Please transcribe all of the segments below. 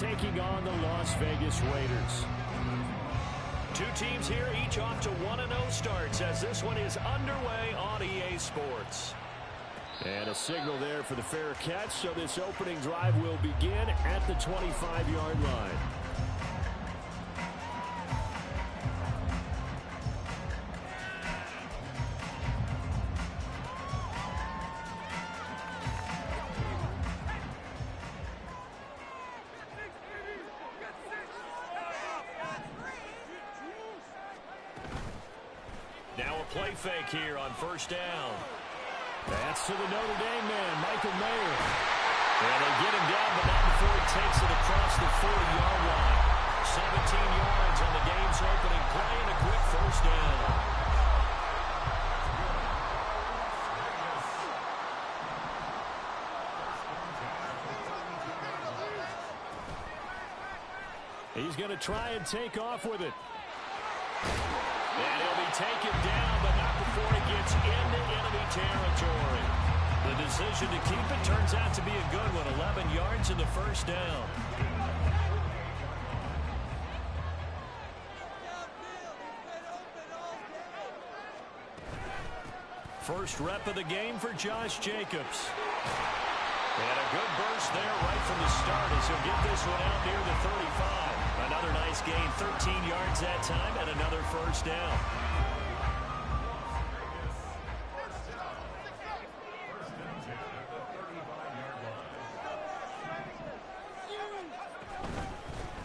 taking on the Las Vegas Raiders. Two teams here, each off to 1-0 starts as this one is underway on EA Sports. And a signal there for the fair catch, so this opening drive will begin at the 25-yard line. Now a play fake here on first down. That's to the Notre Dame man, Michael Mayer. And they get him down, but not before he takes it across the 40-yard line. 17 yards on the game's opening play and a quick first down. He's going to try and take off with it. And he'll be taken down, but not before he gets into enemy territory. The decision to keep it turns out to be a good one. 11 yards in the first down. First rep of the game for Josh Jacobs. And a good burst there right from the start as he'll get this one out near the 35. Another nice gain, 13 yards that time, and another first down.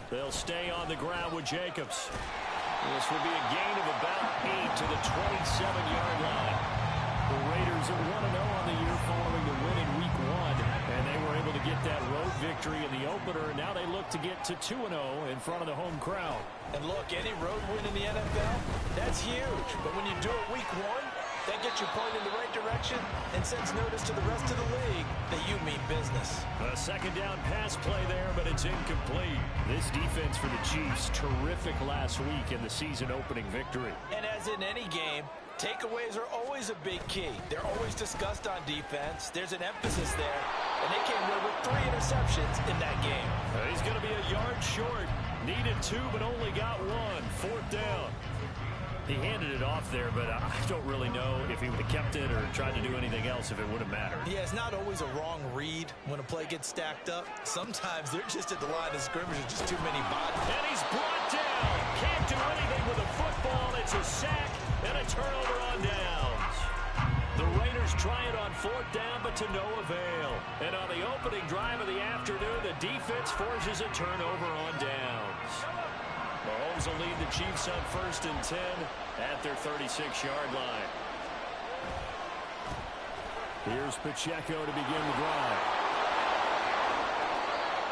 They'll stay on the ground with Jacobs. This will be a gain of about 8 to the 27-yard line. The Raiders are 1-0 on the year following the win in Week 1, and they were able to get that road victory in the opener, and now they look to get to 2-0 in front of the home crowd. And look, any road win in the NFL, that's huge. But when you do it Week 1, that gets you pointed in the right direction and sends notice to the rest of the league that you mean business. A second down pass play there, but it's incomplete. This defense for the Chiefs, terrific last week in the season-opening victory. And as in any game, takeaways are always a big key. They're always discussed on defense. There's an emphasis there, and they came away with 3 interceptions in that game. He's going to be a yard short. Needed 2, but only got 1. Fourth down. He handed it off there, but I don't really know if he would have kept it or tried to do anything else if it would have mattered. Yeah, it's not always a wrong read when a play gets stacked up. Sometimes they're just at the line of scrimmage with just too many bodies. And he's brought down. Can't do anything with a football. It's a sack and a turnover on downs. The Raiders try it on fourth down, but to no avail. And on the opening drive of the afternoon, the defense forces a turnover on downs. Mahomes will lead the Chiefs on 1st and 10 at their 36-yard line. Here's Pacheco to begin the drive.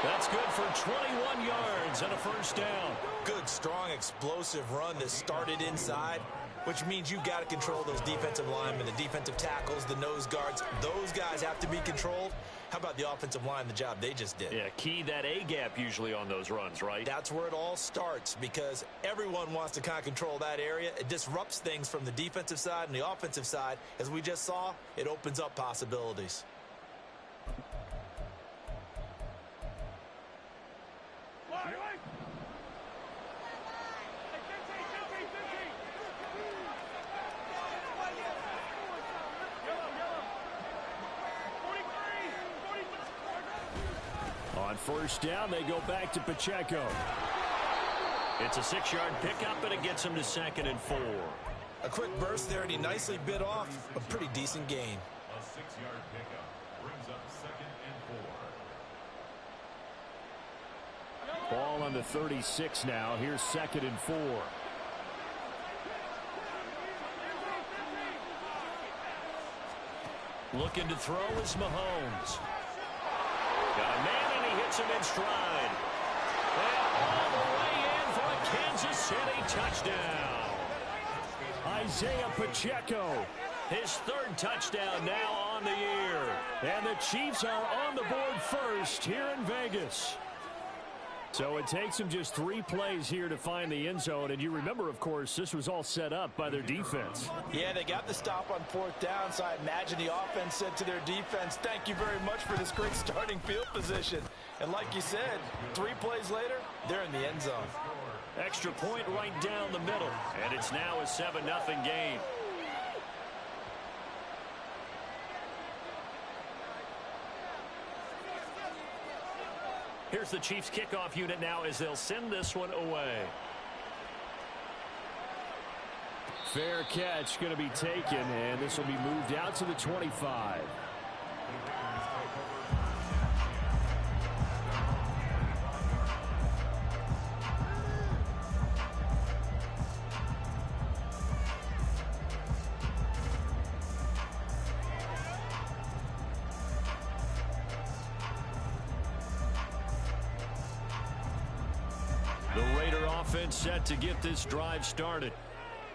That's good for 21 yards and a first down. Good, strong, explosive run that started inside, which means you got to control those defensive linemen, the defensive tackles, the nose guards. Those guys have to be controlled. How about the offensive line, the job they just did? Yeah, key that A-gap usually on those runs, right? That's where it all starts because everyone wants to kind of control that area. It disrupts things from the defensive side and the offensive side. As we just saw, it opens up possibilities. On first down, they go back to Pacheco. It's a 6-yard pickup, and it gets him to 2nd and 4. A quick burst there, and he nicely bit off a pretty decent gain. A 6-yard pickup brings up 2nd and 4. Ball on the 36 now. Here's 2nd and 4. Looking to throw is Mahomes. Got a man, and he hits him in stride. And all the way in for a Kansas City touchdown. Isaiah Pacheco. His 3rd touchdown now on the year. And the Chiefs are on the board first here in Vegas. So it takes them just 3 plays here to find the end zone. And you remember, of course, this was all set up by their defense. Yeah, they got the stop on 4th down, so I imagine the offense said to their defense, thank you very much for this great starting field position. And like you said, 3 plays later, they're in the end zone. Extra point right down the middle. And it's now a 7-0 game. Here's the Chiefs kickoff unit now as they'll send this one away. Fair catch going to be taken, and this will be moved out to the 25. Set to get this drive started.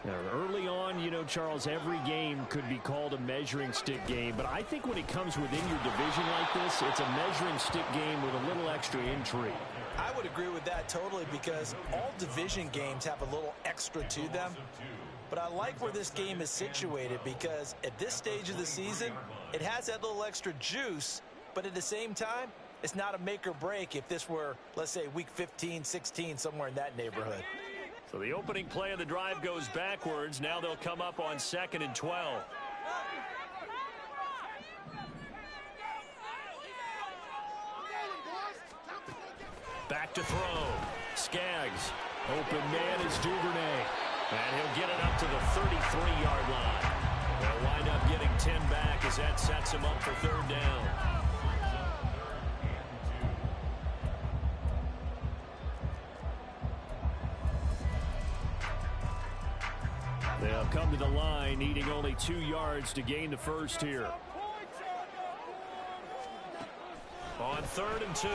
Now, early on, you know, Charles, every game could be called a measuring stick game, but I think when it comes within your division like this, it's a measuring stick game with a little extra intrigue. I would agree with that totally, because all division games have a little extra to them. But I like where this game is situated, because at this stage of the season, it has that little extra juice, but at the same time, it's not a make or break if this were, let's say, week 15, 16, somewhere in that neighborhood. So the opening play of the drive goes backwards. Now they'll come up on 2nd and 12. Back to throw. Skaggs. Open man is Duvernay. And he'll get it up to the 33-yard line. They'll wind up getting 10 back as that sets him up for 3rd down. They'll come to the line, needing only 2 yards to gain the first here. On 3rd and 2,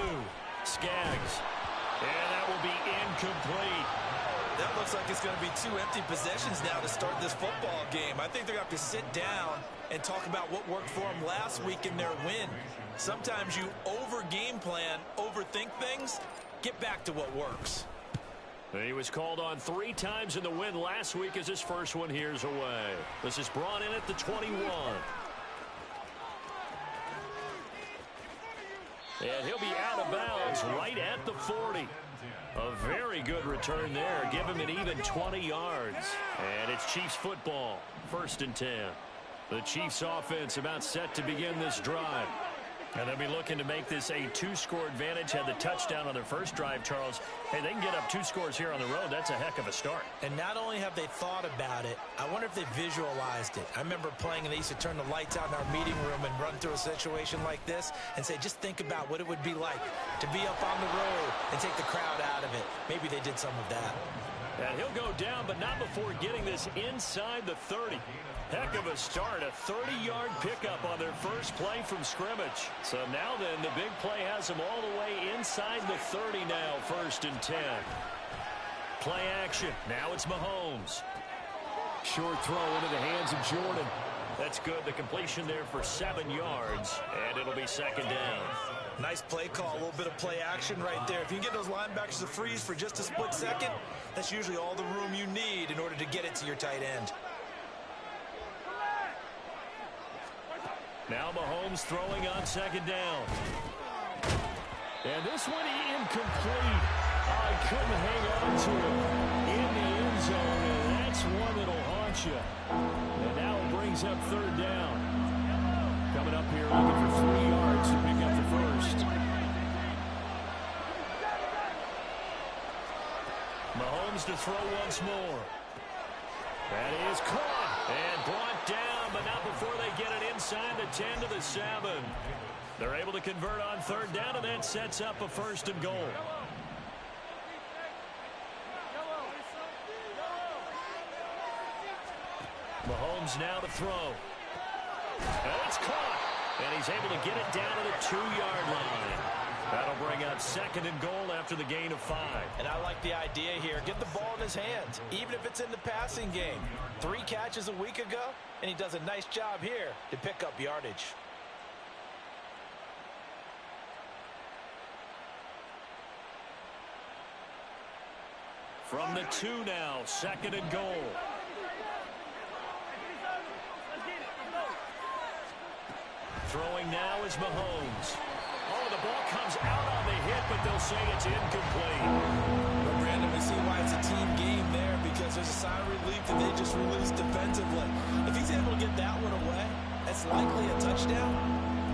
Skaggs. And that will be incomplete. That looks like it's going to be 2 empty possessions now to start this football game. I think they're going to have to sit down and talk about what worked for them last week in their win. Sometimes you over-game plan, overthink things. Get back to what works. He was called on 3 times in the win last week as his first one here's away. This is brought in at the 21. And he'll be out of bounds right at the 40. A very good return there. Give him an even 20 yards. And it's Chiefs football. 1st and 10. The Chiefs offense about set to begin this drive. And they'll be looking to make this a 2-score advantage. Had the touchdown on their first drive, Charles. Hey, they can get up 2 scores here on the road. That's a heck of a start. And not only have they thought about it, I wonder if they visualized it. I remember playing and they used to turn the lights out in our meeting room and run through a situation like this and say, just think about what it would be like to be up on the road and take the crowd out of it. Maybe they did some of that. And he'll go down, but not before getting this inside the 30. Heck of a start, a 30-yard pickup on their first play from scrimmage. So now then, the big play has them all the way inside the 30 now, 1st and 10. Play action. Now it's Mahomes. Short throw into the hands of Jordan. That's good. The completion there for 7 yards, and it'll be 2nd down. Nice play call, a little bit of play action right there. If you can get those linebackers to freeze for just a split second, that's usually all the room you need in order to get it to your tight end. Now Mahomes throwing on 2nd down. And this one incomplete. I couldn't hang on to it in the end zone, and that's one that'll haunt you. And now it brings up 3rd down. Coming up here looking for 3 yards to pick up the first. Mahomes to throw once more. That is caught and brought down, but not before they get it inside the 10 to the 7. They're able to convert on 3rd down, and that sets up a 1st and goal. Mahomes now to throw. And it's caught, and he's able to get it down to the 2-yard line. That'll bring up 2nd and goal after the gain of 5. And I like the idea here. Get the ball in his hands, even if it's in the passing game. 3 catches a week ago, and he does a nice job here to pick up yardage. From the 2 now, 2nd and goal. Throwing now is Mahomes. Oh, the ball comes out on the hit, but they'll say it's incomplete. But Brandon, we see why it's a team game there, because there's a sigh of relief that they just released defensively. If he's able to get that one away, that's likely a touchdown.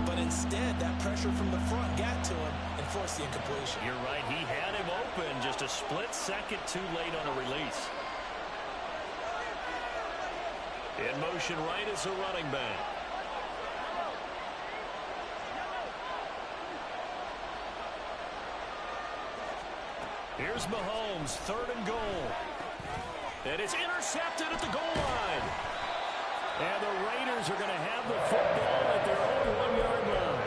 But instead, that pressure from the front got to him and forced the incompletion. You're right. He had him open just a split second too late on a release. In motion right is a running back. Here's Mahomes, 3rd and goal. And it's intercepted at the goal line. And the Raiders are going to have the football at their own 1-yard line.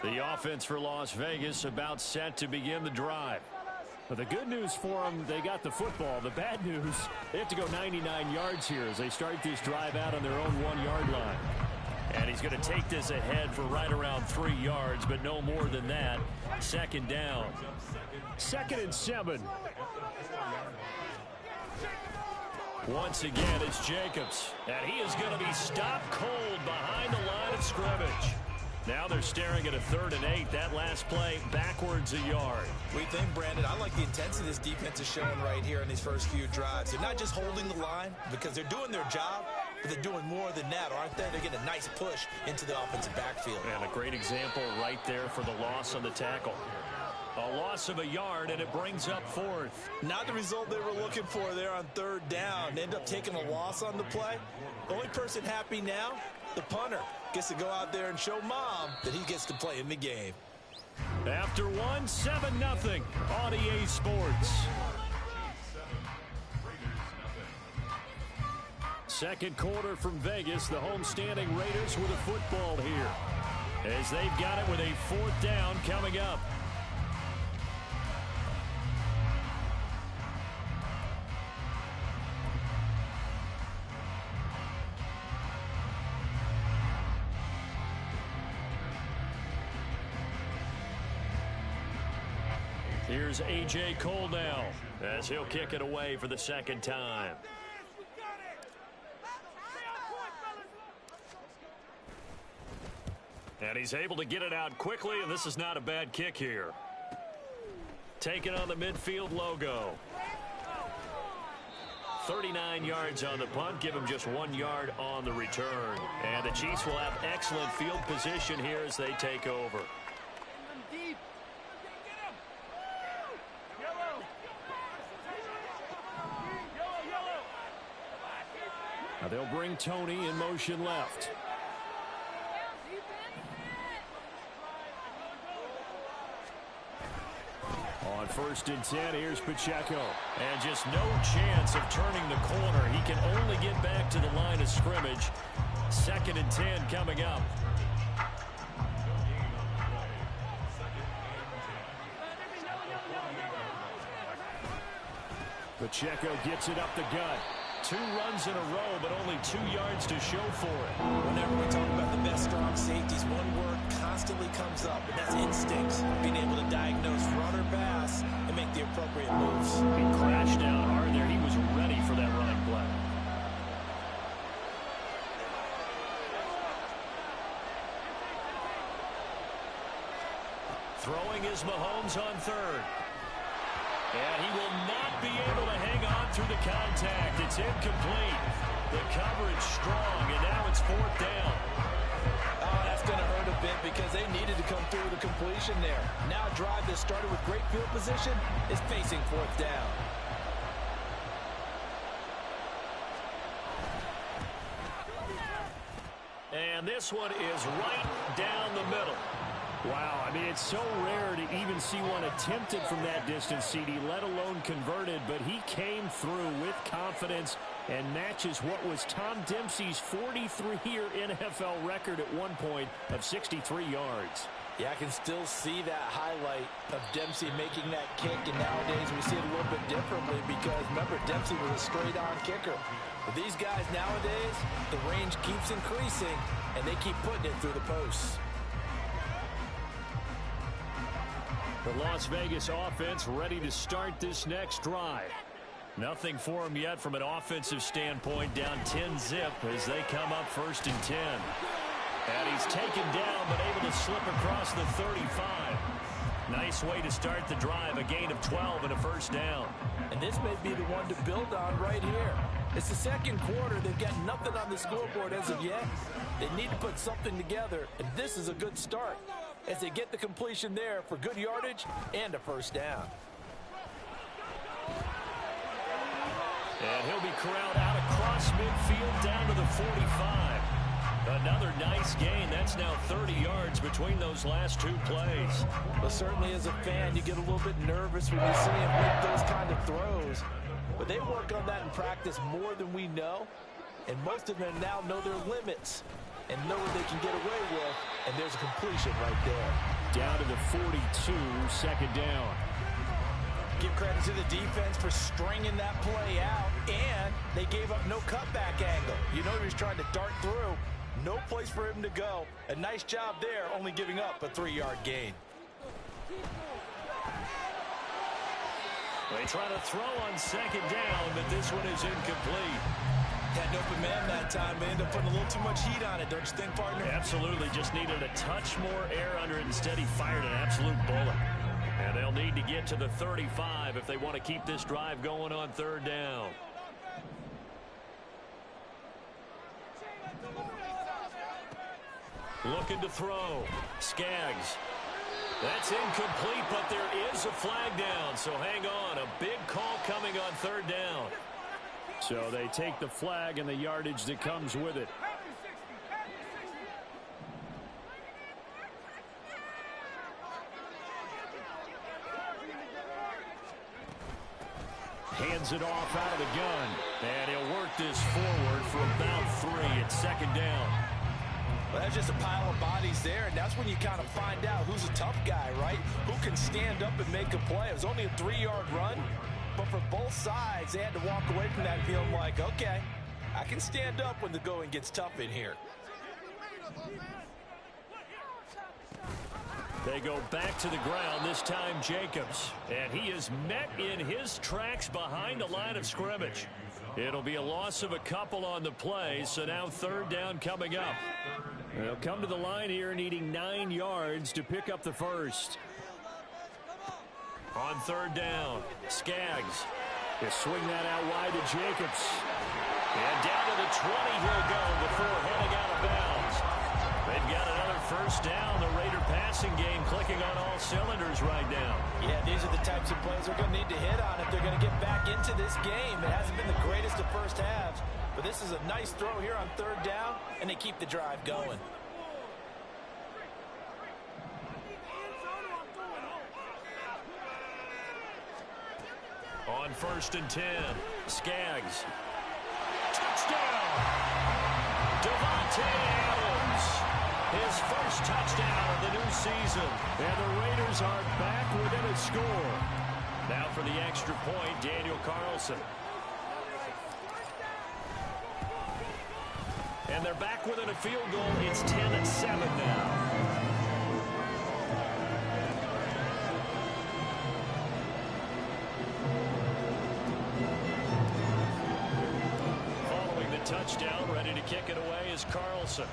The offense for Las Vegas about set to begin the drive. But the good news for them, they got the football. The bad news, they have to go 99 yards here as they start this drive out on their own 1-yard line. And he's going to take this ahead for right around 3 yards, but no more than that. 2nd down. 2nd and 7. Once again, it's Jacobs. And he is going to be stopped cold behind the line of scrimmage. Now they're staring at a 3rd and 8. That last play backwards a yard. We think, Brandon, I like the intensity this defense is showing right here in these first few drives. They're not just holding the line because they're doing their job, but they're doing more than that, aren't they? They're getting a nice push into the offensive backfield. And a great example right there for the loss on the tackle. A loss of a yard, and it brings up 4th. Not the result they were looking for there on 3rd down. They end up taking a loss on the play. The only person happy now, the punter, gets to go out there and show Mom that he gets to play in the game. After 1, 7-0 on EA Sports. 2nd quarter from Vegas. The homestanding Raiders with a football here, as they've got it with a 4th down coming up. Here's A.J. Cole now, as he'll kick it away for the 2nd time. And he's able to get it out quickly, and this is not a bad kick here. Taking on the midfield logo. 39 yards on the punt, give him just 1 yard on the return. And the Chiefs will have excellent field position here as they take over. Now they'll bring Tony in motion left. On 1st and 10, here's Pacheco. And just no chance of turning the corner. He can only get back to the line of scrimmage. 2nd and 10 coming up. Pacheco gets it up the gut. 2 runs in a row, but only 2 yards to show for it. Whenever we talk about the best strong safeties, one word constantly comes up, and that's instincts. Being able to diagnose run or pass and make the appropriate moves. He crashed down hard there. He was ready for that running play. Throwing is Mahomes on 3rd. And he will not be able to hang on through the contact. It's incomplete. The coverage strong, and now it's 4th down. Oh, that's going to hurt a bit because they needed to come through with a completion there. Now a drive that started with great field position is facing 4th down. And this one is right down the middle. Wow, I mean, it's so rare to even see one attempted from that distance, CD, let alone converted, but he came through with confidence and matches what was Tom Dempsey's 43-year NFL record at one point of 63 yards. Yeah, I can still see that highlight of Dempsey making that kick, and nowadays we see it a little bit differently because, remember, Dempsey was a straight-on kicker. But these guys nowadays, the range keeps increasing, and they keep putting it through the posts. The Las Vegas offense ready to start this next drive. Nothing for them yet from an offensive standpoint, down 10-zip as they come up 1st and 10. And he's taken down, but able to slip across the 35. Nice way to start the drive, a gain of 12 and a 1st down. And this may be the one to build on right here. It's the second quarter. They've got nothing on the scoreboard as of yet. They need to put something together, and this is a good start as they get the completion there for good yardage and a 1st down. And he'll be corralled out across midfield down to the 45. Another nice gain. That's now 30 yards between those last 2 plays. Well, certainly as a fan, you get a little bit nervous when you see him make those kind of throws. But they work on that in practice more than we know. And most of them now know their limits and know what they can get away with. And there's a completion right there. Down to the 42, 2nd down. Give credit to the defense for stringing that play out. And they gave up no cutback angle. You know he was trying to dart through. No place for him to go. A nice job there, only giving up a 3-yard gain. They try to throw on 2nd down, but this one is incomplete. Had an open man that time. They ended up putting a little too much heat on it, don't you think, partner? Absolutely. Just needed a touch more air under it. Instead, he fired an absolute bullet. And they'll need to get to the 35 if they want to keep this drive going on 3rd down. Looking to throw. Skaggs. That's incomplete, but there is a flag down, so hang on. A big call coming on 3rd down. So they take the flag and the yardage that comes with it. Hands it off out of the gun. And he'll work this forward for about 3 at 2nd down. Well, that's just a pile of bodies there, and that's when you kind of find out who's a tough guy, right? Who can stand up and make a play. It was only a 3-yard run, but for both sides, they had to walk away from that feeling like, okay, I can stand up when the going gets tough in here. They go back to the ground, this time Jacobs. And he is met in his tracks behind the line of scrimmage. It'll be a loss of a couple on the play, so now 3rd down coming up. They'll come to the line here needing 9 yards to pick up the 1st. On 3rd down, Skaggs. They swing that out wide to Jacobs. And down to the 20 he'll go before heading out of bounds. They've got another 1st down. The Raider passing game clicking on all cylinders right now. Yeah, these are the types of plays they're going to need to hit on if they're going to get back into this game. It hasn't been the greatest of first halves, but this is a nice throw here on 3rd down, and they keep the drive going. On 1st and 10, Skaggs. Touchdown! Devontae Adams. His first touchdown of the new season. And the Raiders are back within a score. Now for the extra point, Daniel Carlson. And they're back within a field goal. It's 10-7 now. Touchdown, ready to kick it away is Carlson.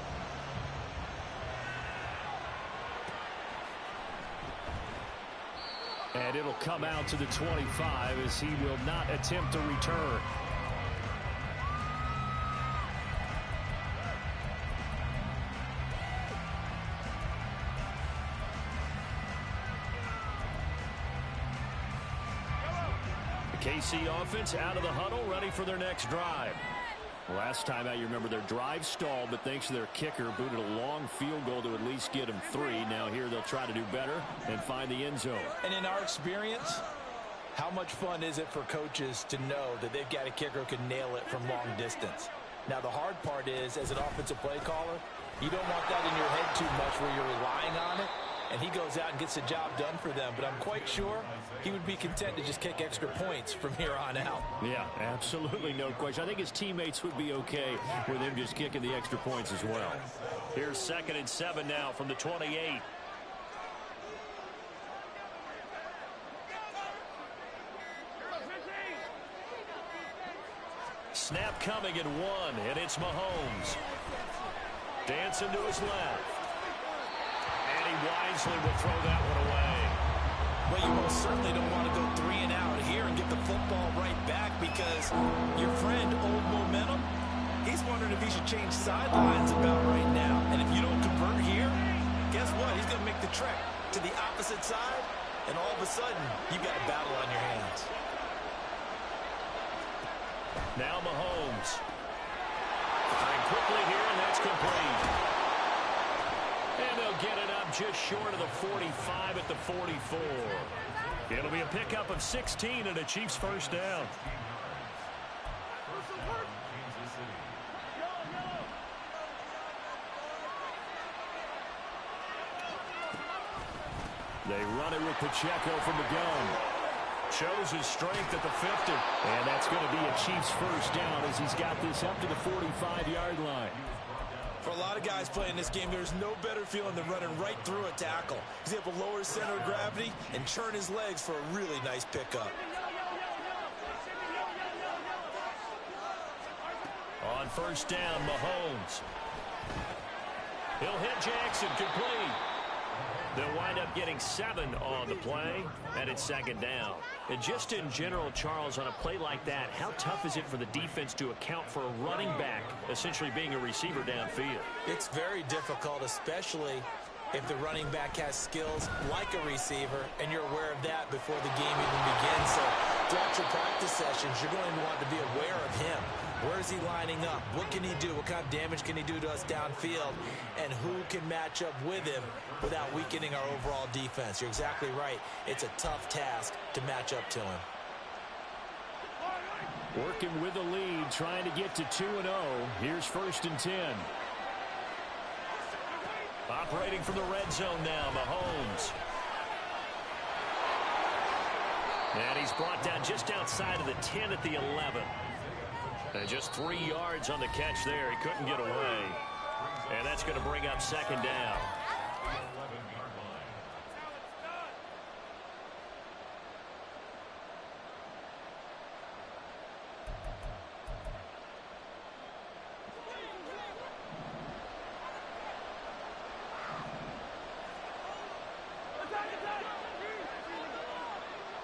And it'll come out to the 25 as he will not attempt to return. The KC offense out of the huddle, ready for their next drive. Last time out, you remember their drive stalled, but thanks to their kicker, booted a long field goal to at least get them 3. Now here they'll try to do better and find the end zone. And in our experience, how much fun is it for coaches to know that they've got a kicker who can nail it from long distance? Now the hard part is, as an offensive play caller, you don't want that in your head too much where you're relying on it. and he goes out and gets the job done for them. But I'm quite sure he would be content to just kick extra points from here on out. Yeah, absolutely no question. I think his teammates would be okay with him just kicking the extra points as well. Here's 2nd and 7 now from the 28. Snap coming at 1, and it's Mahomes. Dancing to his left. And he wisely will throw that one away. Well, you most certainly don't want to go 3 and out here and get the football right back because your friend, Old Momentum, he's wondering if he should change sidelines about right now. And if you don't convert here, guess what? He's going to make the trek to the opposite side, and all of a sudden, you've got a battle on your hands. Now Mahomes. Firing quickly here, and that's complete. And they'll get it up just short of the 45 at the 44. It'll be a pickup of 16 and a Chiefs first down. They run it with Pacheco from the gun. Shows his strength at the 50. And that's going to be a Chiefs first down as he's got this up to the 45-yard line. For a lot of guys playing this game, there's no better feeling than running right through a tackle. He's able to lower his center of gravity and churn his legs for a really nice pickup. On first down, Mahomes. He'll hit Jackson, complete. They'll wind up getting 7 on the play, and it's 2nd down. And just in general, Charles, on a play like that, how tough is it for the defense to account for a running back essentially being a receiver downfield? It's very difficult, especially if the running back has skills like a receiver, and you're aware of that before the game even begins. So throughout your practice sessions, you're going to want to be aware of him. Where is he lining up? What can he do? What kind of damage can he do to us downfield? And who can match up with him without weakening our overall defense? You're exactly right. It's a tough task to match up to him. Working with the lead, trying to get to 2-0. Here's 1st and 10. Operating from the red zone now, Mahomes. And he's brought down just outside of the 10 at the 11. And just 3 yards on the catch there. He couldn't get away. And that's going to bring up 2nd down.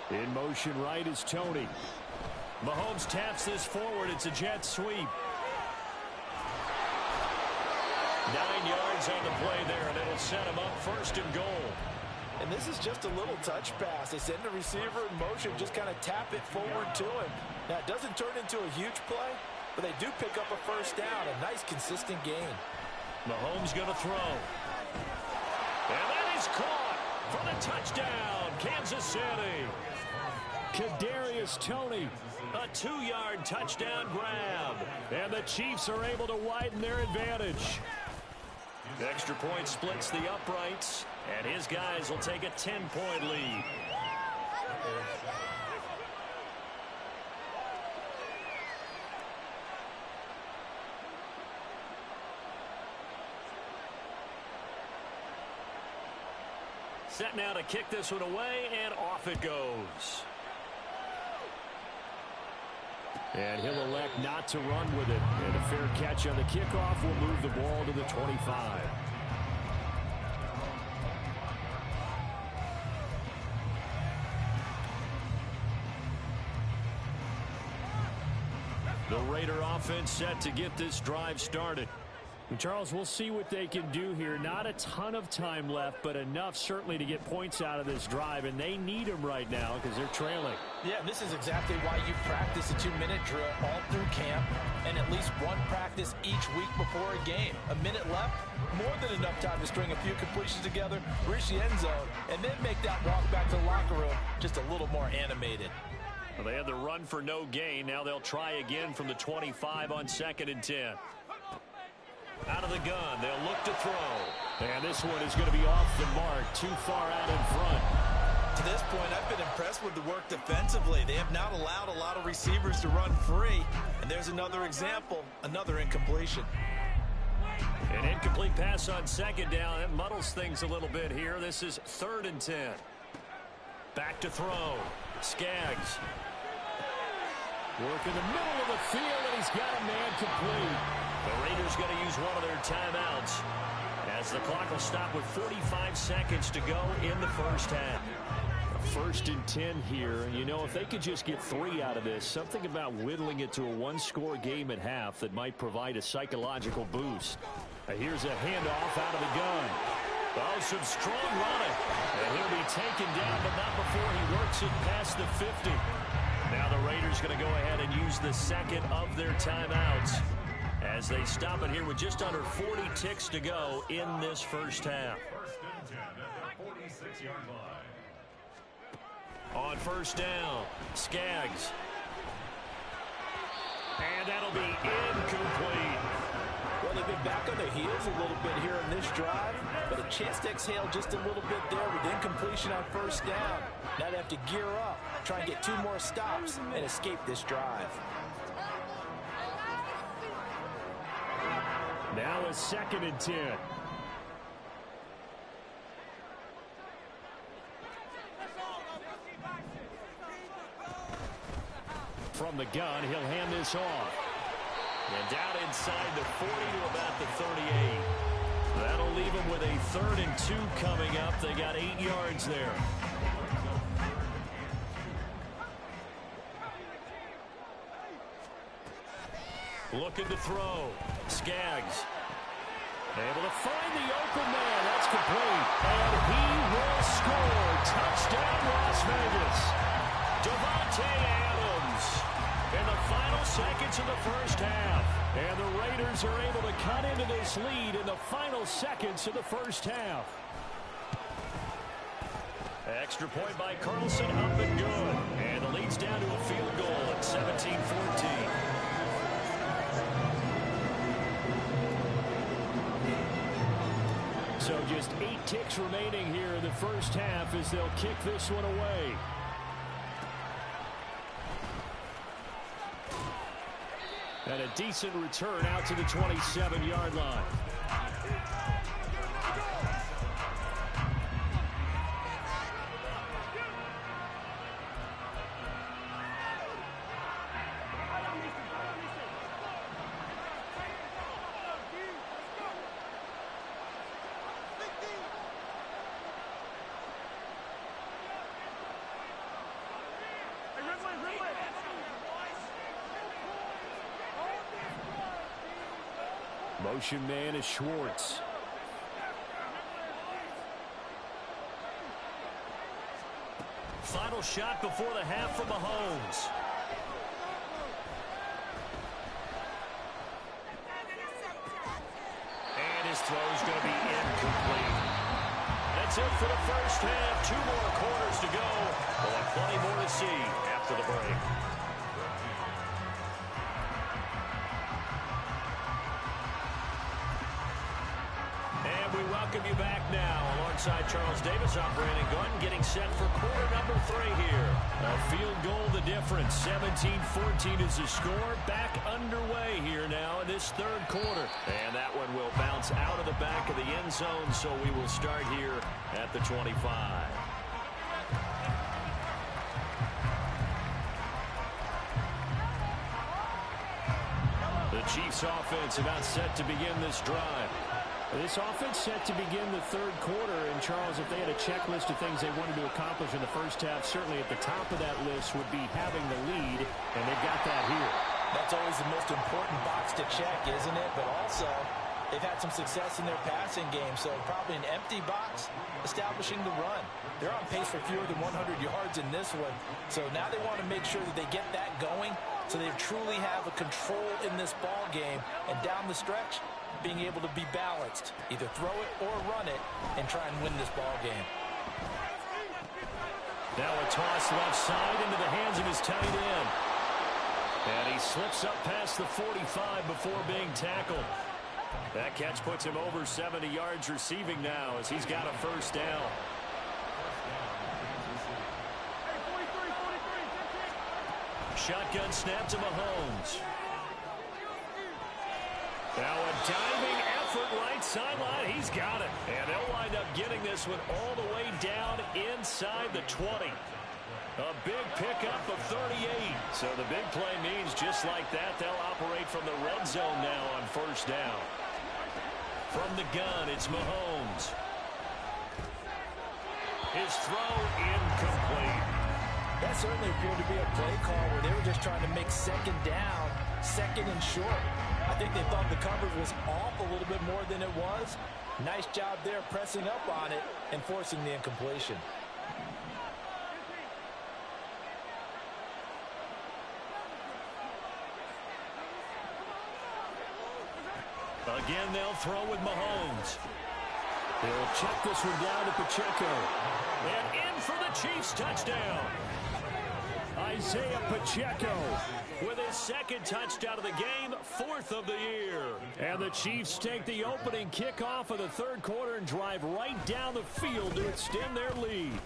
In motion right is Tony. Mahomes taps this forward. It's a jet sweep. 9 yards on the play there, and it'll set him up 1st and goal. And this is just a little touch pass. They send the receiver in motion, just kind of tap it forward to him. Now, it doesn't turn into a huge play, but they do pick up a 1st down. A nice, consistent gain. Mahomes going to throw. And that is caught for the touchdown, Kansas City. Kadarius Toney. A 2-yard touchdown grab. And the Chiefs are able to widen their advantage. Extra point splits the uprights, and his guys will take a 10-point lead. Set now to kick this one away, and off it goes. And he'll elect not to run with it. And a fair catch on the kickoff will move the ball to the 25. The Raider offense set to get this drive started. Charles, we'll see what they can do here. Not a ton of time left, but enough certainly to get points out of this drive, and they need them right now because they're trailing. Yeah, this is exactly why you practice a 2-minute drill all through camp and at least one practice each week before a game. A minute left, more than enough time to string a few completions together, reach the end zone, and then make that walk back to the locker room just a little more animated. Well, they had the run for no gain. Now they'll try again from the 25 on 2nd and 10. Out of the gun, they'll look to throw. And this one is going to be off the mark, too far out in front. To this point, I've been impressed with the work defensively. They have not allowed a lot of receivers to run free. And there's another example, another incompletion. An incomplete pass on second down. It muddles things a little bit here. This is 3rd and 10. Back to throw. Skaggs. Work in the middle of the field, and he's got a man complete. The Raiders going to use one of their timeouts as the clock will stop with 45 seconds to go in the first half. 1st and 10 here. You know, if they could just get 3 out of this, something about whittling it to a one-score game at half that might provide a psychological boost. Here's a handoff out of the gun. Oh, some strong running. And he'll be taken down, but not before he works it past the 50. Now the Raiders going to go ahead and use the second of their timeouts as they stop it here with just under 40 ticks to go in this first half. 1st and 10 at the 46-yard line. On first down, Skaggs. And that'll be incomplete. Well, they've been back on their heels a little bit here in this drive, but a chance to exhale just a little bit there with incompletion on first down. Now they have to gear up, try and get 2 more stops, and escape this drive. Now a 2nd and 10. From the gun, he'll hand this off. And down inside the 40 to about the 38. That'll leave them with a 3rd and 2 coming up. They got 8 yards there. Looking to throw. Skaggs. Able to find the open man. That's complete. And he will score. Touchdown, Las Vegas. Devontae Adams in the final seconds of the first half. And the Raiders are able to cut into this lead in the final seconds of the first half. Extra point by Carlson, up and good. And the lead's down to a field goal at 17-14. So just 8 ticks remaining here in the first half as they'll kick this one away. And a decent return out to the 27-yard line. Motion man is Schwartz. Final shot before the half from Mahomes. And his throw's going to be incomplete. That's it for the first half. 2 more quarters to go. We'll have plenty more to see after the break. Welcome you back now. Alongside Charles Davis, I'm Brandon Gunn, getting set for quarter number 3 here. A field goal the difference. 17-14 is the score. Back underway here now in this 3rd quarter. And that one will bounce out of the back of the end zone, so we will start here at the 25. The Chiefs offense about set to begin this drive. This offense set to begin the 3rd quarter. And, Charles, if they had a checklist of things they wanted to accomplish in the first half, certainly at the top of that list would be having the lead, and they've got that here. That's always the most important box to check, isn't it? But also, they've had some success in their passing game, so probably an empty box establishing the run. They're on pace for fewer than 100 yards in this one, so now they want to make sure that they get that going so they truly have a control in this ball game, and down the stretch, being able to be balanced, either throw it or run it, and try and win this ball game. Now a toss left side into the hands of his tight end. And he slips up past the 45 before being tackled. That catch puts him over 70 yards receiving now as he's got a first down. Shotgun snap to Mahomes. Now a diving effort right sideline. He's got it. And they'll wind up getting this one all the way down inside the 20. A big pickup of 38. So the big play means just like that, they'll operate from the red zone now on first down. From the gun, it's Mahomes. His throw incomplete. That certainly appeared to be a play call where they were just trying to make second down, second and short. I think they thought the coverage was off a little bit more than it was. Nice job there pressing up on it and forcing the incompletion. Again, they'll throw with Mahomes. They'll check this one down to Pacheco. And in for the Chiefs touchdown. Isaiah Pacheco With his second touchdown of the game, fourth of the year. And the Chiefs take the opening kickoff of the third quarter and drive right down the field to extend their lead.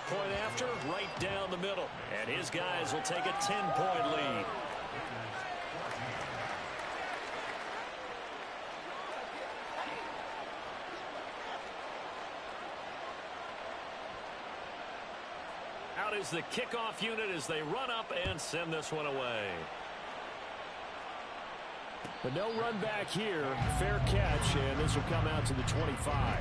Point after, right down the middle. And his guys will take a 10-point lead. Out is the kickoff unit as they run up and send this one away. But no run back here. Fair catch, and this will come out to the 25.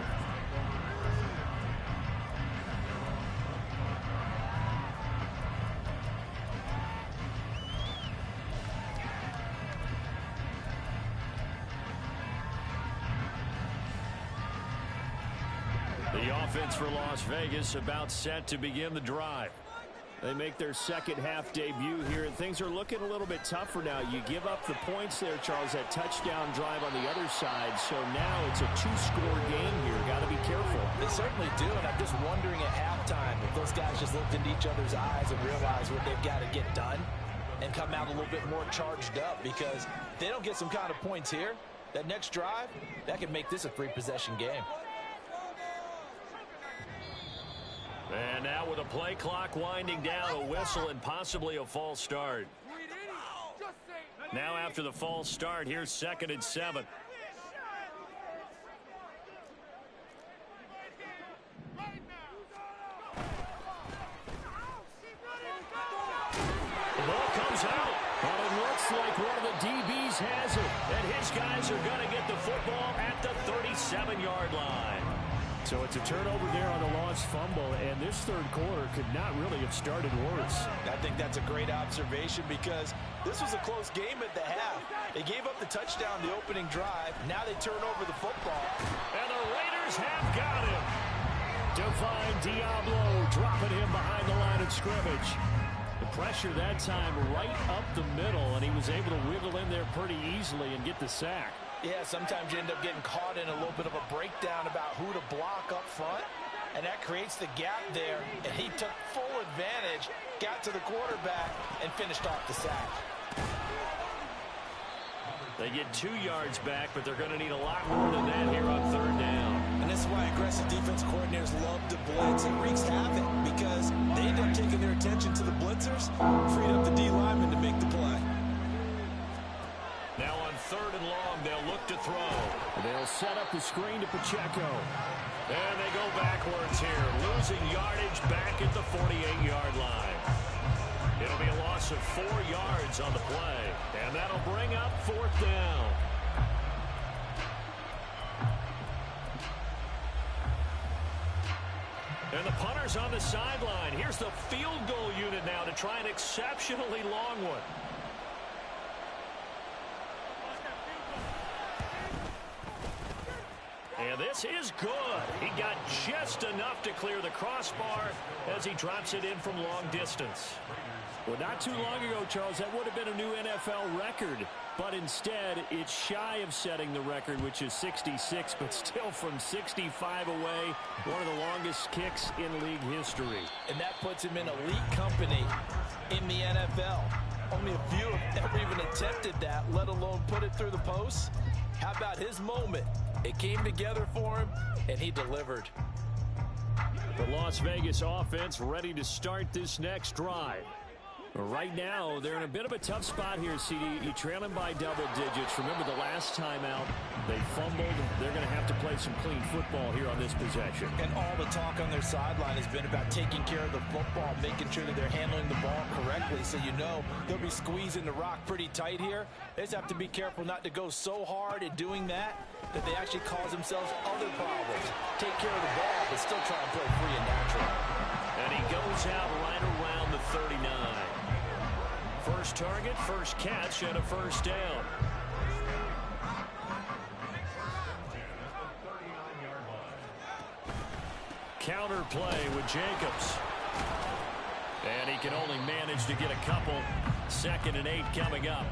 The offense for Las Vegas about set to begin the drive. They make their second half debut here, and things are looking a little bit tougher now. You give up the points there, Charles, that touchdown drive on the other side. So now it's a two-score game here. Got to be careful. They certainly do, and I'm just wondering at halftime if those guys just looked into each other's eyes and realized what they've got to get done and come out a little bit more charged up, because if they don't get some kind of points here, that next drive, that could make this a three-possession game. And now with a play clock winding down, a whistle and possibly a false start. Now after the false start, here's 2nd and 7. The ball comes out. Well, it looks like one of the DBs has it. And his guys are going to get the football at the 37-yard line. So it's a turnover there on the lost fumble, and this third quarter could not really have started worse. I think that's a great observation, because this was a close game at the half. They gave up the touchdown the opening drive. Now they turn over the football. And the Raiders have got him. Define Diablo dropping him behind the line of scrimmage. The pressure that time right up the middle, and he was able to wiggle in there pretty easily and get the sack. Yeah, sometimes you end up getting caught in a little bit of a breakdown about who to block up front, and that creates the gap there, and he took full advantage, got to the quarterback, and finished off the sack. They get 2 yards back, but they're going to need a lot more than that here on third down. And this is why aggressive defense coordinators love to blitz. It wreaks havoc because they end up taking their attention to the blitzers, freed up the D lineman to make the play. Now on 3rd and long, they'll look to throw. They'll set up the screen to Pacheco. And they go backwards here, losing yardage back at the 48-yard line. It'll be a loss of 4 yards on the play, and that'll bring up 4th down. And the punter's on the sideline. Here's the field goal unit now to try an exceptionally long one. And this is good. He got just enough to clear the crossbar as he drops it in from long distance. Well, not too long ago, Charles, that would have been a new NFL record. But instead, it's shy of setting the record, which is 66, but still from 65 away, one of the longest kicks in league history. And that puts him in elite company in the NFL. Only a few have ever even attempted that, let alone put it through the post. How about his moment? It came together for him, and he delivered. The Las Vegas offense ready to start this next drive. Right now, they're in a bit of a tough spot here, CD. You're trailing by double digits. Remember the last time out, they fumbled. They're going to have to play some clean football here on this possession. And all the talk on their sideline has been about taking care of the football, making sure that they're handling the ball correctly. So you know they'll be squeezing the rock pretty tight here. They just have to be careful not to go so hard in doing that they actually cause themselves other problems. Take care of the ball, but still try and play free and natural. And he goes out right around the 39. First target, first catch, and a first down. Counter play with Jacobs. And he can only manage to get a couple. 2nd and 8 coming up.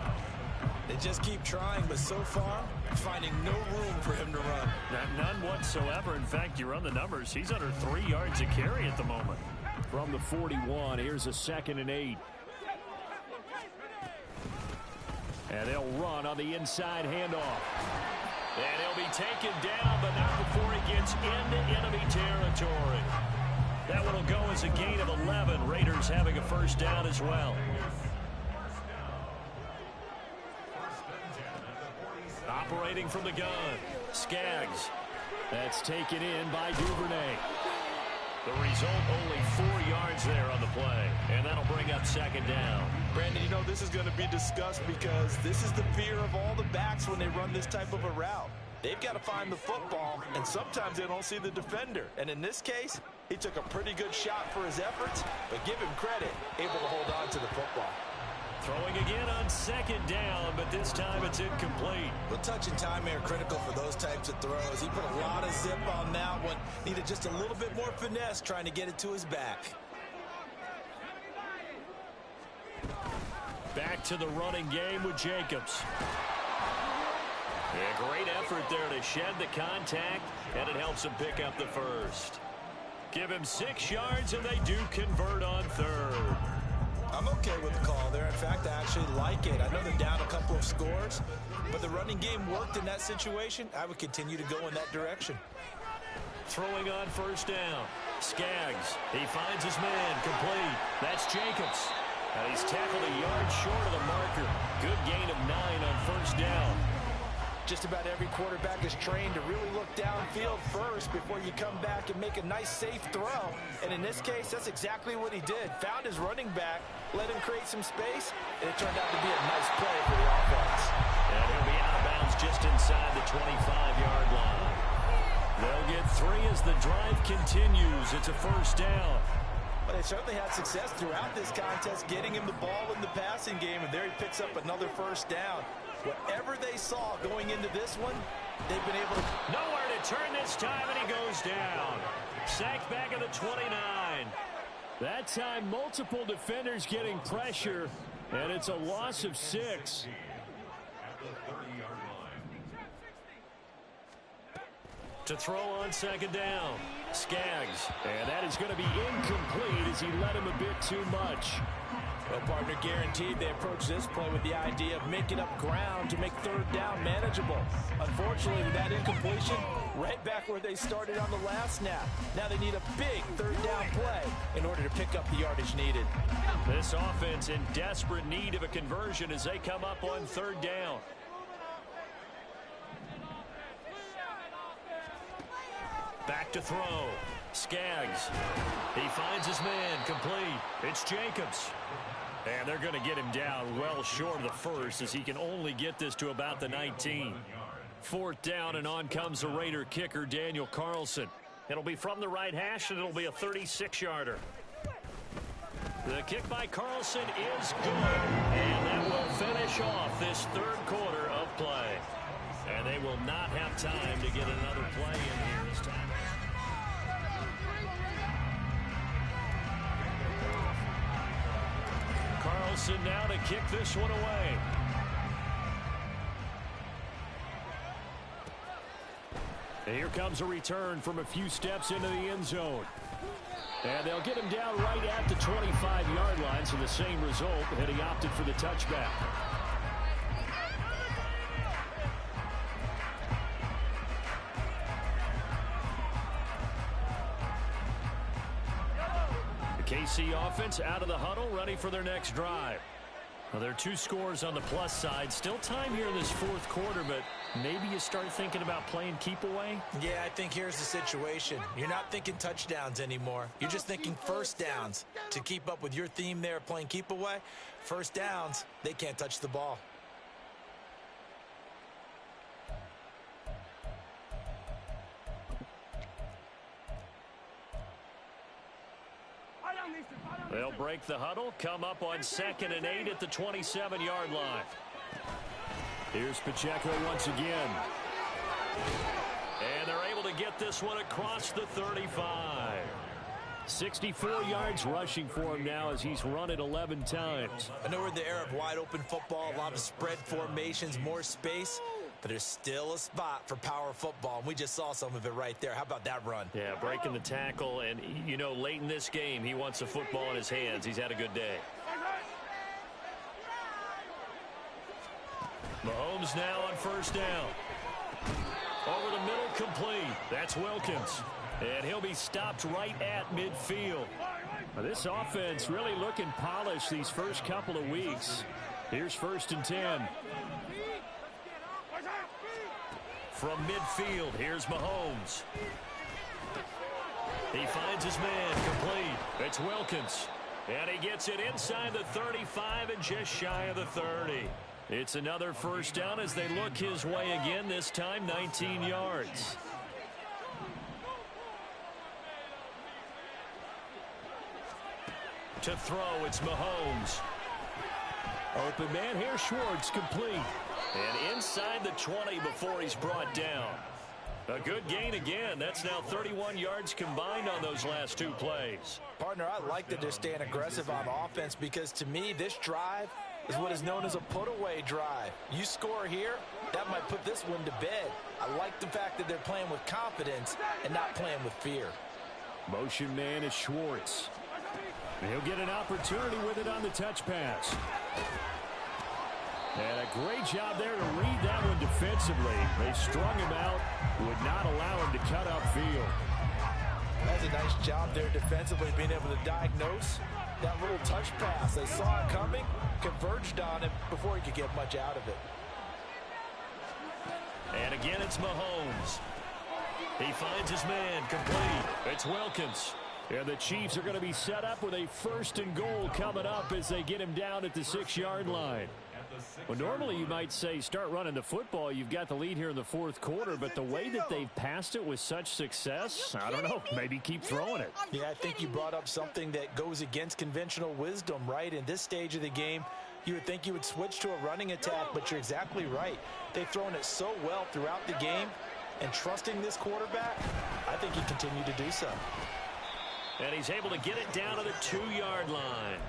They just keep trying, but so far, finding no room for him to run. None whatsoever. In fact, you run the numbers. He's under 3 yards a carry at the moment. From the 41, here's a 2nd and 8. And they'll run on the inside handoff. And he'll be taken down, but not before he gets into enemy territory. That one will go as a gain of 11. Raiders having a first down as well. Operating from the gun, Skaggs. That's taken in by Duvernay. The result, only 4 yards there on the play. And that'll bring up 2nd down. Brandon, you know this is going to be discussed because this is the fear of all the backs when they run this type of a route. They've got to find the football, and sometimes they don't see the defender. And in this case, he took a pretty good shot for his efforts, but give him credit, able to hold on to the football. Throwing again on 2nd down, but this time it's incomplete. Well, touch and time are critical for those types of throws. He put a lot of zip on that one. Needed just a little bit more finesse trying to get it to his back. Back to the running game with Jacobs. A great effort there to shed the contact, and it helps him pick up the first. Give him 6 yards, and they do convert on 3rd. I'm okay with the call there. In fact, I actually like it. I know they're down a couple of scores, but the running game worked in that situation. I would continue to go in that direction. Throwing on 1st down. Skaggs. He finds his man. Complete. That's Jacobs. And he's tackled a yard short of the marker. Good gain of 9 on 1st down. Just about every quarterback is trained to really look downfield first before you come back and make a nice, safe throw. And in this case, that's exactly what he did. Found his running back, let him create some space, and it turned out to be a nice play for the offense. And he'll be out of bounds just inside the 25-yard line. They'll get 3 as the drive continues. It's a 1st down. But they certainly had success throughout this contest, getting him the ball in the passing game, and there he picks up another 1st down. Whatever they saw going into this one, they've been able to... Nowhere to turn this time, and he goes down. Sacked back at the 29. That time, multiple defenders getting pressure, and it's a loss of 6. To throw on 2nd down, Skaggs. And that is going to be incomplete as he led him a bit too much. Well, partner, guaranteed they approach this play with the idea of making up ground to make 3rd down manageable. Unfortunately, with that incompletion, right back where they started on the last snap. Now they need a big 3rd down play in order to pick up the yardage needed. This offense in desperate need of a conversion as they come up on 3rd down. Back to throw. Skaggs. He finds his man. Complete. It's Jacobs. And they're going to get him down well short of the first as he can only get this to about the 19. 4th down, and on comes the Raider kicker, Daniel Carlson. It'll be from the right hash, and it'll be a 36-yarder. The kick by Carlson is good, and that will finish off this 3rd quarter of play. And they will not have time to get another play in here this time. Carlson now to kick this one away. And here comes a return from a few steps into the end zone. And they'll get him down right at the 25-yard line, so the same result, and he opted for the touchback. KC offense out of the huddle, ready for their next drive. Well, there are 2 scores on the plus side. Still time here in this fourth quarter, but maybe you start thinking about playing keep away? Yeah, I think here's the situation. You're not thinking touchdowns anymore. You're just thinking first downs. To keep up with your theme there, playing keep away, first downs, they can't touch the ball. They'll break the huddle, come up on 2nd and 8 at the 27-yard line. Here's Pacheco once again. And they're able to get this one across the 35. 64 yards rushing for him now as he's run it 11 times. I know we're in the era of wide open football, a lot of spread formations, more space, but there's still a spot for power football, and we just saw some of it right there. How about that run? Yeah, breaking the tackle, and, you know, late in this game, he wants the football in his hands. He's had a good day. Mahomes now on first down. Over the middle, complete. That's Wilkins. And he'll be stopped right at midfield. Now, this offense really looking polished these first couple of weeks. Here's 1st and 10. From midfield, here's Mahomes. He finds his man, complete. It's Wilkins. And he gets it inside the 35 and just shy of the 30. It's another first down as they look his way again, this time 19 yards. To throw, it's Mahomes. Open man here, Schwartz, complete. And inside the 20 before he's brought down. A good gain again. That's now 31 yards combined on those last 2 plays. Partner, I like that they're staying aggressive on offense because to me, this drive is what is known as a put-away drive. You score here, that might put this one to bed. I like the fact that they're playing with confidence and not playing with fear. Motion man is Schwartz. He'll get an opportunity with it on the touch pass. And a great job there to read that one defensively. They strung him out, would not allow him to cut upfield. That's a nice job there defensively, being able to diagnose that little touch pass. They saw it coming, converged on him before he could get much out of it. And again, it's Mahomes. He finds his man, complete. It's Wilkins. And the Chiefs are going to be set up with a 1st and goal coming up as they get him down at the 6-yard line. Well, normally you might say start running the football. You've got the lead here in the fourth quarter, but the way that they've passed it with such success, I don't know, maybe keep throwing it. Yeah, I think you brought up something that goes against conventional wisdom, right? In this stage of the game, you would think you would switch to a running attack, but you're exactly right. They've thrown it so well throughout the game, and trusting this quarterback, I think he continued to do so. And he's able to get it down to the 2-yard line.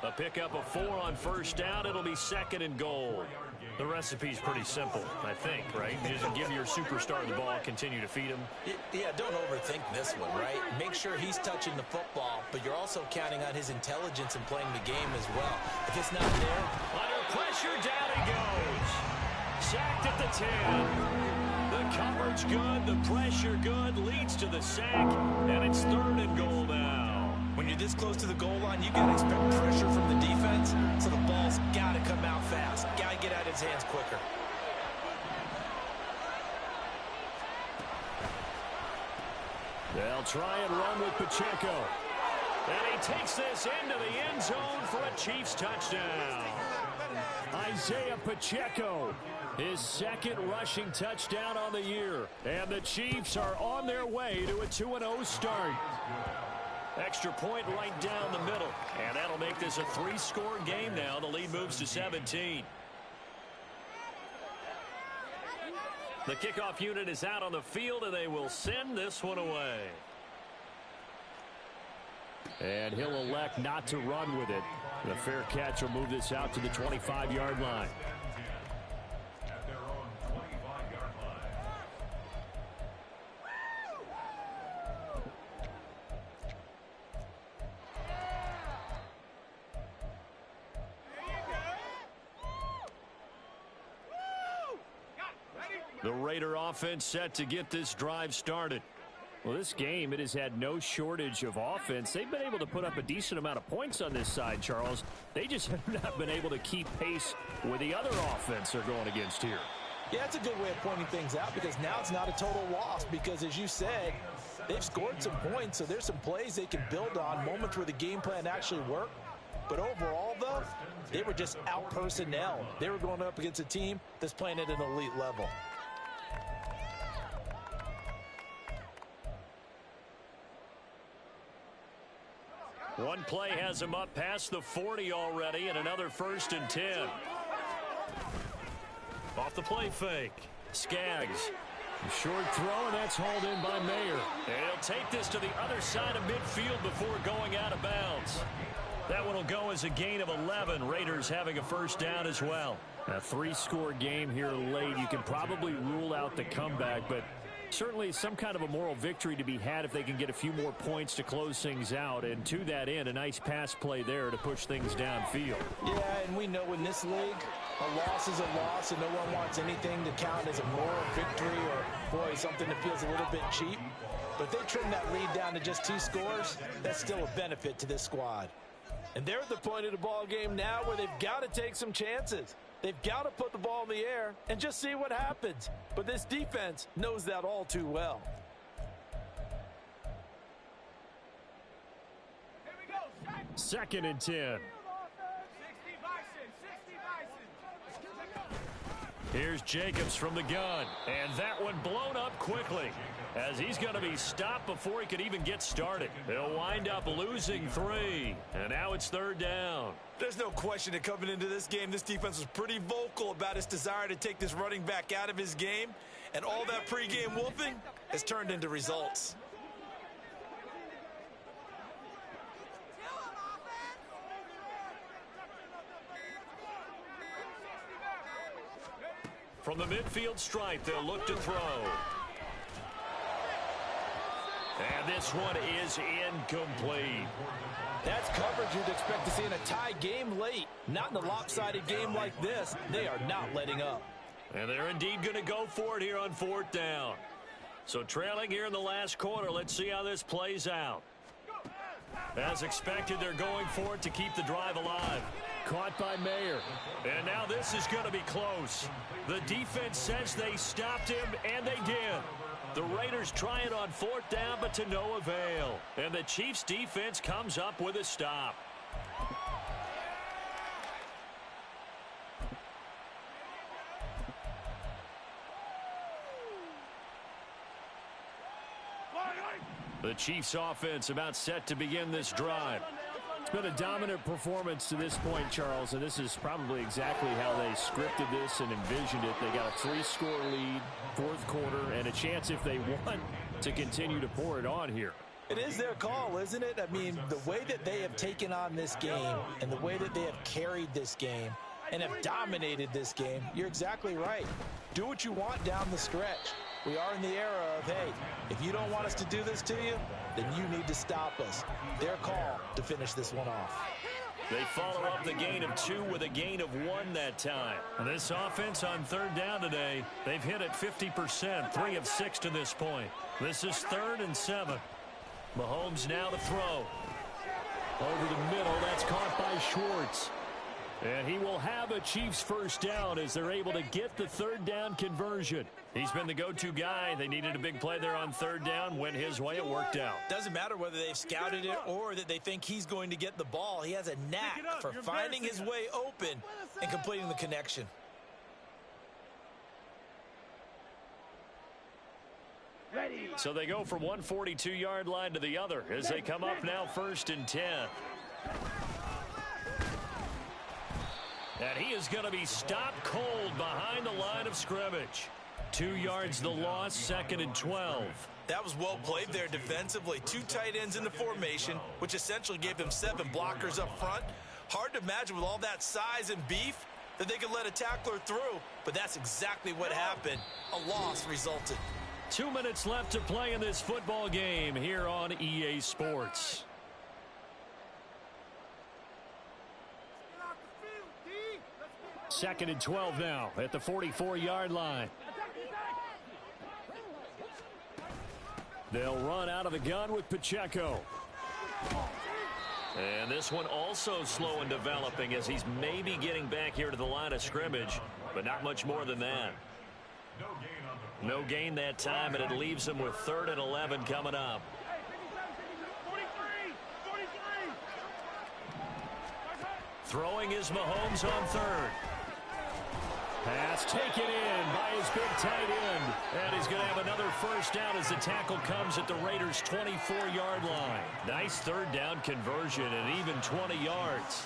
A pickup of 4 on first down. It'll be 2nd and goal. The recipe's pretty simple, I think, right? You just give your superstar the ball, continue to feed him. Yeah, don't overthink this one, right? Make sure he's touching the football, but you're also counting on his intelligence in playing the game as well. If it's not there... Under pressure, down he goes. Sacked at the 10. The coverage good, the pressure good, leads to the sack, and it's 3rd and goal now. When you're this close to the goal line, you got to expect pressure from the defense, so the ball's got to come out fast. Got to get out of his hands quicker. They'll try and run with Pacheco. And he takes this into the end zone for a Chiefs touchdown. Isaiah Pacheco, his 2nd rushing touchdown on the year. And the Chiefs are on their way to a 2-0 start. Extra point right down the middle. And that'll make this a 3-score game now. The lead moves to 17. The kickoff unit is out on the field, and they will send this one away. And he'll elect not to run with it. The fair catch will move this out to the 25-yard line. At their own 25-yard line. The Raider offense set to get this drive started. Well, this game, it has had no shortage of offense. They've been able to put up a decent amount of points on this side, Charles. They just have not been able to keep pace with the other offense they're going against here. Yeah, that's a good way of pointing things out because now it's not a total loss because, as you said, they've scored some points, so there's some plays they can build on, moments where the game plan actually worked. But overall, though, they were just out-personnel. They were going up against a team that's playing at an elite level. One play has him up past the 40 already, and another 1st and 10. Off the play fake. Skaggs. Short throw, and that's hauled in by Mayer. And he'll take this to the other side of midfield before going out of bounds. That one will go as a gain of 11. Raiders having a 1st down as well. A 3-score game here late. You can probably rule out the comeback, but certainly some kind of a moral victory to be had if they can get a few more points to close things out. And to that end, a nice pass play there to push things downfield. Yeah, and we know in this league, a loss is a loss, and no one wants anything to count as a moral victory or, boy, something that feels a little bit cheap. But if they trim that lead down to just 2 scores, that's still a benefit to this squad. And they're at the point of the ball game now where they've got to take some chances. They've got to put the ball in the air and just see what happens. But this defense knows that all too well. Here we go. 2nd and 10. Here's Jacobs from the gun. And that one blown up quickly as he's going to be stopped before he could even get started. They'll wind up losing 3. And now it's 3rd down. There's no question that coming into this game, this defense was pretty vocal about its desire to take this running back out of his game. And all that pregame wolfing has turned into results. From the midfield stripe, they'll look to throw. And this one is incomplete. That's coverage you'd expect to see in a tie game late. Not in a lopsided game like this. They are not letting up. And they're indeed going to go for it here on 4th down. So trailing here in the last quarter, let's see how this plays out. As expected, they're going for it to keep the drive alive. Caught by Mayer. And now this is going to be close. The defense says they stopped him, and they did. The Raiders try it on 4th down, but to no avail. And the Chiefs' defense comes up with a stop. The Chiefs' offense about set to begin this drive. It's been a dominant performance to this point, Charles, and this is probably exactly how they scripted this and envisioned it. They got a 3-score lead, 4th quarter, and a chance if they want to continue to pour it on here. It is their call, isn't it? I mean, the way that they have taken on this game and the way that they have carried this game and have dominated this game, you're exactly right. Do what you want down the stretch. We are in the era of, hey, if you don't want us to do this to you, then you need to stop us. Their call to finish this one off. They follow up the gain of 2 with a gain of 1 that time. And this offense on 3rd down today, they've hit it 50%, 3 of 6 to this point. This is 3rd and 7. Mahomes now to throw. Over the middle, that's caught by Schwartz. And he will have a Chiefs 1st down as they're able to get the 3rd down conversion. He's been the go-to guy. They needed a big play there on 3rd down. Went his way. It worked out. Doesn't matter whether they've scouted it or that they think he's going to get the ball. He has a knack for finding his way open and completing the connection. So they go from one 42-yard line to the other as they come up now 1st and 10. And he is going to be stopped cold behind the line of scrimmage. 2 yards the loss, 2nd and 12. That was well played there defensively. 2 tight ends in the formation, which essentially gave them 7 blockers up front. Hard to imagine with all that size and beef that they could let a tackler through, but that's exactly what happened. A loss resulted. 2 minutes left to play in this football game here on EA Sports. Second and 12 now at the 44-yard line. They'll run out of the gun with Pacheco. And this one also slow in developing as he's maybe getting back here to the line of scrimmage, but not much more than that. No gain that time, and it leaves him with 3rd and 11 coming up. Throwing is Mahomes on 3rd. Pass taken in by his big tight end. And he's going to have another first down as the tackle comes at the Raiders' 24-yard line. Nice 3rd down conversion and even 20 yards.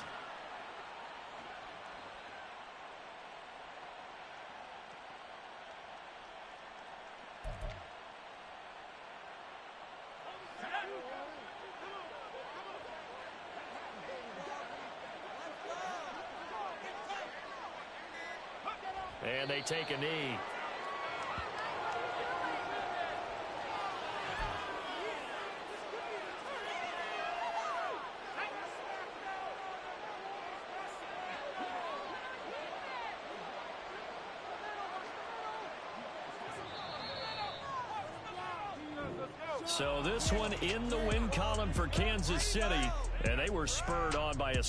And they take a knee. So this one in the win column for Kansas City, and they were spurred on by a